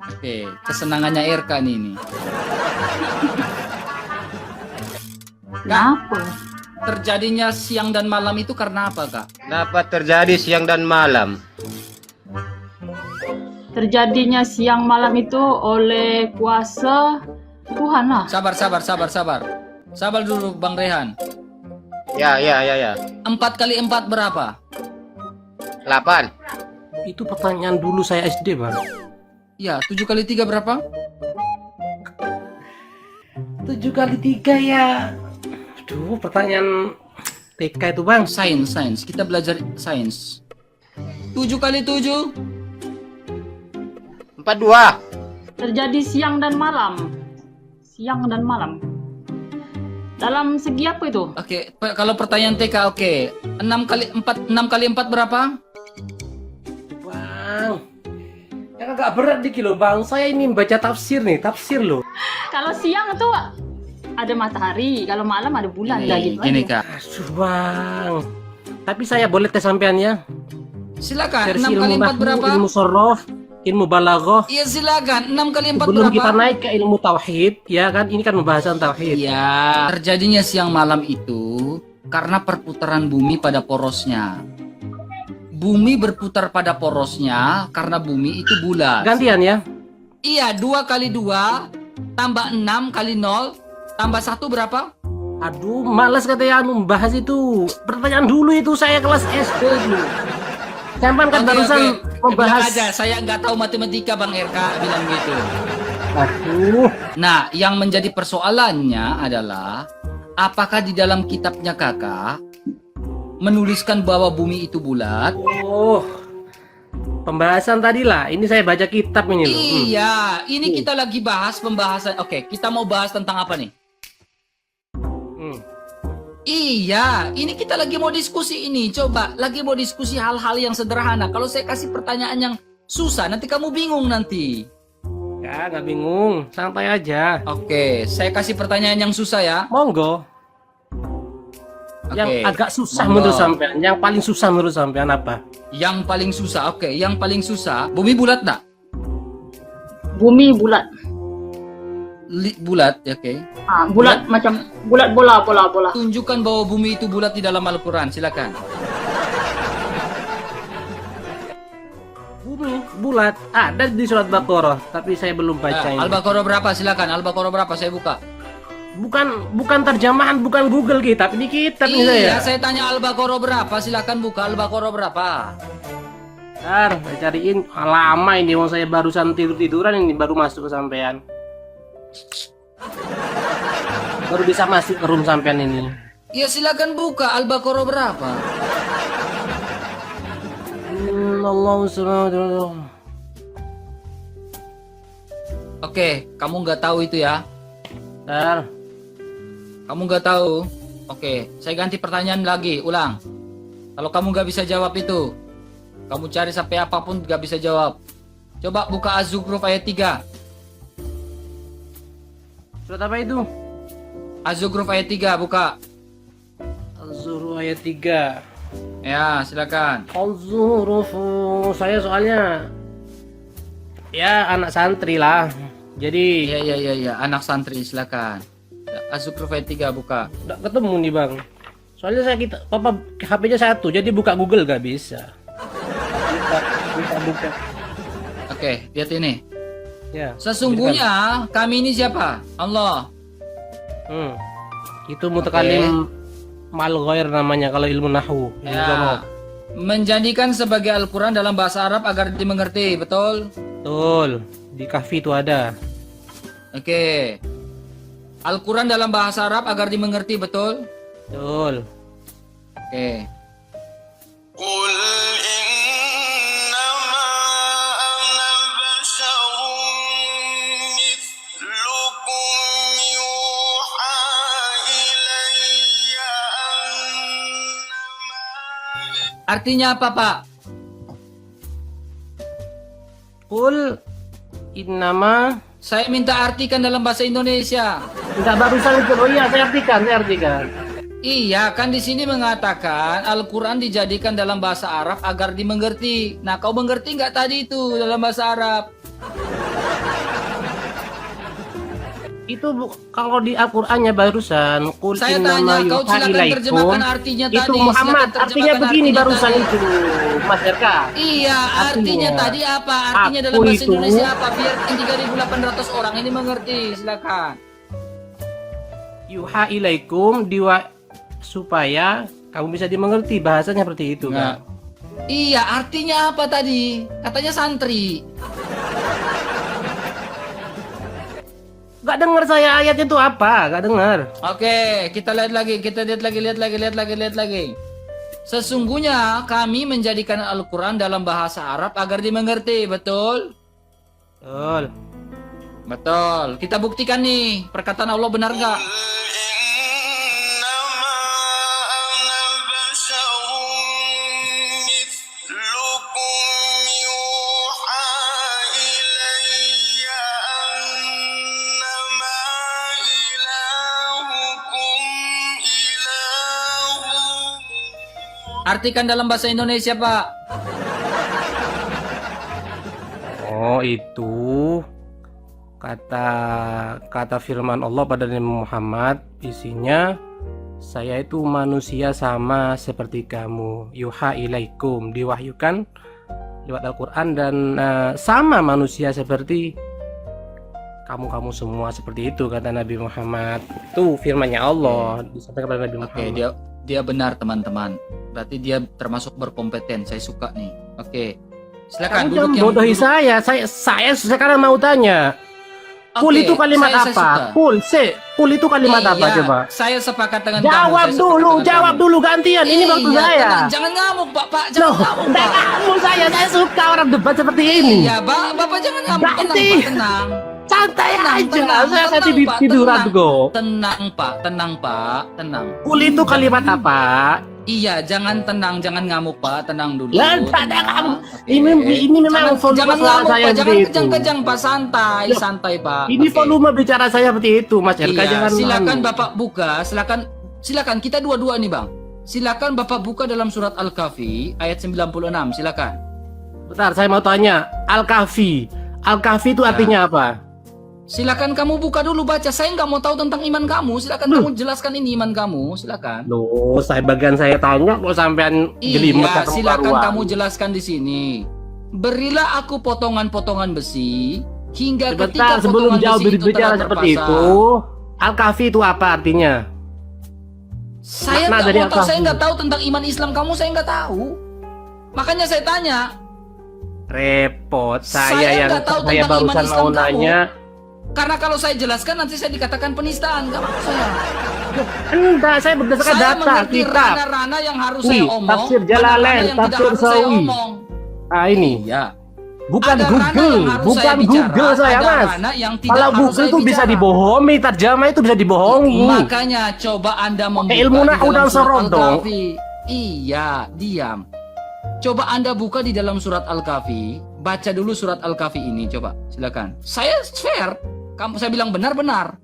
Oke, kesenangannya RK nih ini. Kenapa? Terjadinya siang dan malam itu karena apa, Kak? Kenapa terjadi siang dan malam? Terjadinya siang malam itu oleh kuasa Tuhan lah. Sabar, sabar, sabar, sabar. Sabar dulu, Bang Rehan. Ya. 4 kali 4 berapa? 8. Itu pertanyaan dulu saya SD, Bang. Ya, 7 kali 3 berapa? 7 kali 3 ya. Aduh, pertanyaan TK itu, Bang. Sains. Kita belajar sains. 7 kali 7? 42. Terjadi siang dan malam. Siang dan malam. Dalam segi apa itu? Oke, kalau pertanyaan TK oke. 6 kali 4 berapa? Bang. Yang agak berat dikit loh, Bang. Saya ini baca tafsir nih, tafsir loh. Kalau siang itu ada matahari, kalau malam ada bulan. Dah gitu Gini, aja. Kak. Aduh, Bang. Tapi saya boleh tes sampean ya. Silakan. Versi 6 kali ilmu 4 berapa? ilmu sorof, ilmu balaghah. Iya, silakan. 6 kali 4 Sebelum berapa? kita naik ke ilmu tauhid, ya kan? Ini kan pembahasan tauhid. Iya. Terjadinya siang malam itu karena perputaran bumi pada porosnya. Bumi berputar pada porosnya karena bumi itu bulat. Gantian ya. Iya, 2 kali 2 tambah 6 kali 0 tambah 1 berapa? Aduh, malas katanya membahas itu. Pertanyaan dulu itu saya kelas SD dulu. Sampai kan Oke, barusan oke. membahas. Bilang aja, saya nggak tahu matematika, Bang RK bilang gitu. Aduh, Nah, yang menjadi persoalannya adalah apakah di dalam kitabnya Kakak menuliskan bahwa bumi itu bulat? oh, pembahasan tadi lah. Ini saya baca kitab ini loh. Iya, ini kita lagi bahas pembahasan. Oke, kita mau bahas tentang apa nih? Hmm. Iya, ini kita lagi mau diskusi ini. Coba, lagi mau diskusi hal-hal yang sederhana. Kalau saya kasih pertanyaan yang susah, nanti kamu bingung nanti. Ya, nggak bingung, santai aja. Oke, saya kasih pertanyaan yang susah ya. Monggo. Oke. Yang agak susah Monggo. menurut sampean, yang paling susah menurut sampean apa? Yang paling susah, oke. Yang paling susah, bumi bulat nggak? Bumi bulat. Bulat, oke. Bulat macam bulat bola. Tunjukkan bahwa bumi itu bulat di dalam Al-Quran, silakan. Bumi bulat ada di surat Baqarah, tapi saya belum baca ini. Al-Baqarah berapa? Silakan. Al-Baqarah berapa? Saya buka. Bukan terjemahan, bukan Google kitab. Ini kitab ini Iya, saya. saya tanya Al-Baqarah berapa? Silakan buka Al-Baqarah berapa? Ntar saya cariin. Lama ini, mau saya barusan tiduran ini baru masuk ke sampean. Baru bisa masuk ke room sampean ini. Ya silakan buka Al-Baqarah berapa? Allah subhanahu. Oke, kamu nggak tahu itu ya? Ntar. Kamu nggak tahu? Oke, saya ganti pertanyaan lagi, ulang. Kalau kamu nggak bisa jawab itu, kamu cari sampai apapun nggak bisa jawab. Coba buka Az-Zukhruf ayat 3. Surat apa itu? Az-Zukhruf ayat 3, buka. Az-Zuhruf ayat 3. Ya, silakan. Az-Zuhruf. Saya soalnya ya anak santri lah. Jadi Iya, anak santri, silakan. Az-Zukhruf ayat 3, buka. nggak ketemu nih bang. Soalnya papa HP-nya satu, jadi buka Google gak bisa. Buka. Oke, lihat ini. Ya. Sesungguhnya kami ini siapa? Allah. Itu mutakalim mal ghair namanya kalau ilmu nahwu. Ilmu Ya. sorof. Menjadikan sebagai Al-Quran dalam bahasa Arab agar dimengerti, betul? Betul. Di Kahfi itu ada. Oke. Al-Quran dalam bahasa Arab agar dimengerti, betul? Betul. Oke. قل إنما أنا بشر مثلكم يوحى إلي أنما Artinya apa, Pak? Qul innama. Saya minta artikan dalam bahasa Indonesia. Enggak barusan itu. Oh iya, saya artikan. Iya, kan di sini mengatakan Al-Quran dijadikan dalam bahasa Arab agar dimengerti. Nah, kau mengerti nggak tadi itu dalam bahasa Arab? Kalau di Al-Qur'annya barusan qul Saya innama tanya, kau yuha silakan ilaikum. terjemahkan artinya Itu tadi. Muhammad, Silakan artinya terjemahkan begini artinya barusan tadi. itu, Mas RK. Iya, artinya tadi apa? Artinya Aku dalam bahasa itu- Indonesia apa? Biar 3.800 orang ini mengerti. Silakan. Yuha ilaikum supaya kamu bisa dimengerti, bahasanya seperti itu Nah. kan. Iya, artinya apa tadi? Katanya santri. Gak dengar saya ayatnya itu apa, gak dengar. Oke, kita lihat lagi. Lihat lagi. Sesungguhnya kami menjadikan Al-Quran dalam bahasa Arab agar dimengerti, betul? Betul. Betul. Kita buktikan nih, perkataan Allah benar nggak? إنما أنا بشر مثلكم يوحى إلي أنما إلهكم إله Artikan dalam bahasa Indonesia, Pak. Oh, itu kata firman Allah pada Nabi Muhammad, isinya saya itu manusia sama seperti kamu, yuha ilaikum, diwahyukan lewat Al-Quran, dan sama manusia seperti kamu semua, seperti itu kata Nabi Muhammad. Itu firmannya Allah disampaikan kepada Nabi Oke, Muhammad. dia benar, teman-teman. Berarti dia termasuk berkompeten. Saya suka nih. Oke. Silakan Kamu duduk jangan yang bodohi duduk. saya sekarang mau tanya. Kul Oke, itu kalimat saya apa? suka. Kul itu kalimat apa Iya, coba? Saya sepakat dengan Jawab kamu. dulu gantian. Ini waktu Iya, saya. tenang. Jangan ngamuk, Pak. Jangan Loh, ngamuk, enggak Pak. kamu saya suka orang debat seperti ini. Iya, Bapak jangan ngamuk. Tenang, Ganti. Pak. Tenang. Santai aja. Tenang, Saya tenang, tadi Pak, tiduran tenang. kok. Tenang, Pak. Tenang. Kul itu kalimat apa? Iya, jangan tenang, jangan ngamuk, Pak. Tenang dulu. Lah, tak ada tenang. kamu. Oke. Ini memang volume jangan suara ngamuk, saya Pak. Jangan seperti itu. kejang-kejang, Pak. Santai, Loh, santai, Pak. Ini Oke. volume bicara saya seperti itu, Mas RK. Iya, Jangan silakan anu. Bapak buka, silakan kita dua-dua nih, Bang. Silakan Bapak buka dalam surat Al-Kahfi ayat 96, silakan. Bentar, saya mau tanya. Al-Kahfi. Al-Kahfi itu artinya apa? Silakan kamu buka dulu baca. Saya nggak mau tahu tentang iman kamu. Silakan Loh. kamu jelaskan ini iman kamu. Silakan. Loh, bagian saya tanya kok sampean jelimet Iya, kata silakan baruan. kamu jelaskan di sini. Berilah aku potongan-potongan besi hingga ketika Sebentar, sebelum potongan jauh besi itu berbicara telah seperti berpasang. itu, Al-Kahfi itu apa artinya? Saya Makna nggak dari mau tahu. Saya Al-Kahfi. nggak tahu tentang iman Islam kamu. Saya nggak tahu. Makanya saya tanya. Repot, Saya saya yang nggak tahu saya tentang iman barusan Islam mau kamu. nanya. Karena kalau saya jelaskan nanti saya dikatakan penistaan. Nggak mau saya. Enggak, saya berdasarkan Saya data mengerti kitab. rana-rana yang harus Nih, saya omong, tafsir rana-rana Jalalain, yang tidak tafsir harus saya Sawi. omong. Ah ini, Iya. bukan Ada rana Google, yang harus bukan saya bicara, Google saya ada Mas. rana yang tidak Kalau harus Google saya itu bisa bicara. dibohongi, terjemah itu bisa dibohongi. Makanya coba Anda membuka ilmu di nahu dalam dan surat sorot dong. Al-Kahfi. Iya, diam. Coba Anda buka di dalam surat Al-Kahfi, baca dulu surat Al-Kahfi ini, coba. Silakan. Saya fair. Saya bilang benar-benar.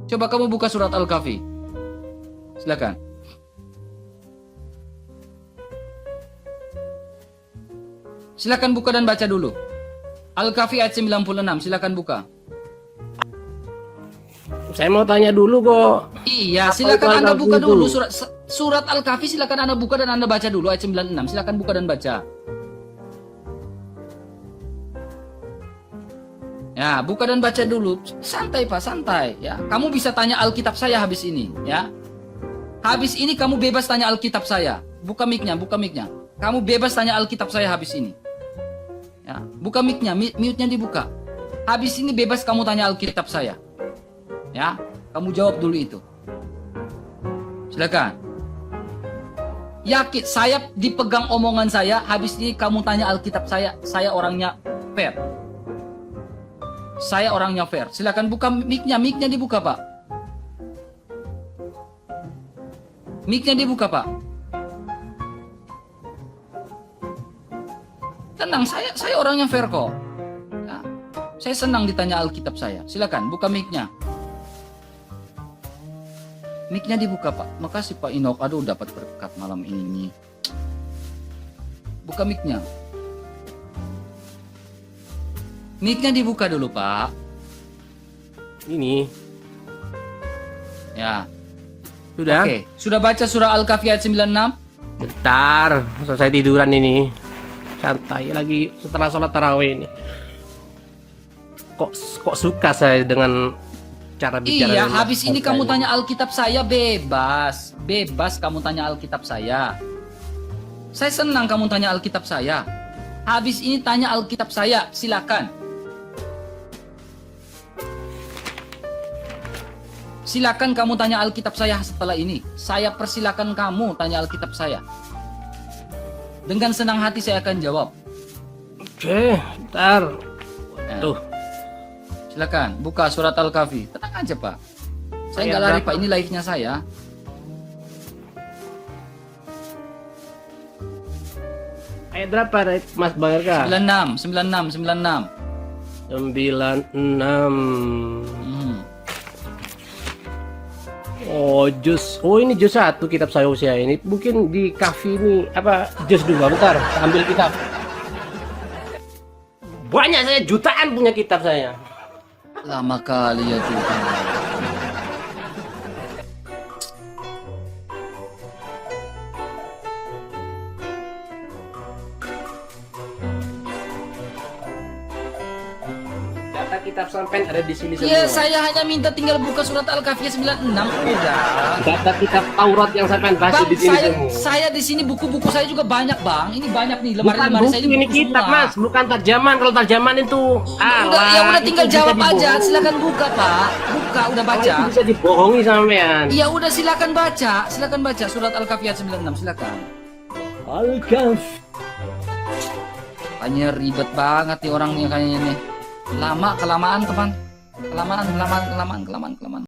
Coba kamu buka surat Al-Kahfi. Silakan. Silakan buka dan baca dulu. Al-Kahfi ayat 96, silakan buka. Saya mau tanya dulu kok. Iya, Apa itu silakan Anda Al-Kahfi buka itu? dulu surat Al-Kahfi, silakan Anda buka dan Anda baca dulu ayat 96. Silakan buka dan baca. Ya, buka dan baca dulu. Santai, Pak, santai ya. Kamu bisa tanya Alkitab saya habis ini, ya. Habis ini kamu bebas tanya Alkitab saya. Buka mic-nya, buka mic-nya. Kamu bebas tanya Alkitab saya habis ini. Ya, buka mic-nya, mute-nya dibuka. Habis ini bebas kamu tanya Alkitab saya. Ya, kamu jawab dulu itu. Silakan. Yakin saya dipegang omongan saya, habis ini kamu tanya Alkitab saya orangnya fair. Saya orangnya fair. Silakan buka mic-nya dibuka, Pak. Mic-nya dibuka, Pak. Tenang, saya orangnya fair kok. Ya, saya senang ditanya Alkitab saya. Silakan buka mic-nya. Mic-nya dibuka, Pak. Makasih, Pak Inok. Aduh, dapat berkat malam ini. Buka mic-nya. Mic-nya dibuka dulu, Pak. Ini Ya. Sudah? Oke. Sudah baca surah Al-Kahfi ayat 96? Bentar, selesai tiduran ini. Santai lagi setelah sholat tarawih ini. Kok suka saya dengan cara bicara? Iya, dan habis ini bahasa kamu ini? tanya Alkitab saya bebas. Bebas kamu tanya Alkitab saya. Saya senang kamu tanya Alkitab saya. Habis ini tanya Alkitab saya, silakan. Silakan kamu tanya Alkitab saya setelah ini. Saya persilakan kamu tanya Alkitab saya. Dengan senang hati saya akan jawab. Oke, bentar. Ya. Tuh, Silakan, buka surat Al-Kahfi. Tenang aja, Pak. Saya Ayat nggak lari, berapa? Pak. Ini live-nya saya. ayat berapa Mas Bangarka? 96, 96, 96. 96. Hmm. Oh, ini juz 1 kitab saya usia ini. Mungkin di Kahfi ini apa juz 2. Bentar, saya ambil kitab. Banyak saya, jutaan punya kitab saya. Lama kali ya Tuhan. Data kitab sampai ada di sini semua. Iya, saya hanya minta tinggal buka surat Al-Kahfi 96 udah. Data kitab Taurat yang sampai baca Bang, di sini saya, semua. saya di sini buku-buku saya juga banyak, Bang. Ini banyak nih, Bukan lemari-lemari buku saya ini buku kitab, semua. Mas, bukan tarjaman. Kalau tarjaman itu Udah tinggal itu jawab bisa aja. dibohongi. Silakan buka, Pak. Buka, udah Kalau baca. itu bisa dibohongi sampean. Iya, udah silakan baca. Silakan baca surat Al-Kahfi ayat 96, silakan. Al-Kahfi. Kayaknya ribet banget nih orangnya kayaknya nih. Kelamaan, teman. Kelamaan.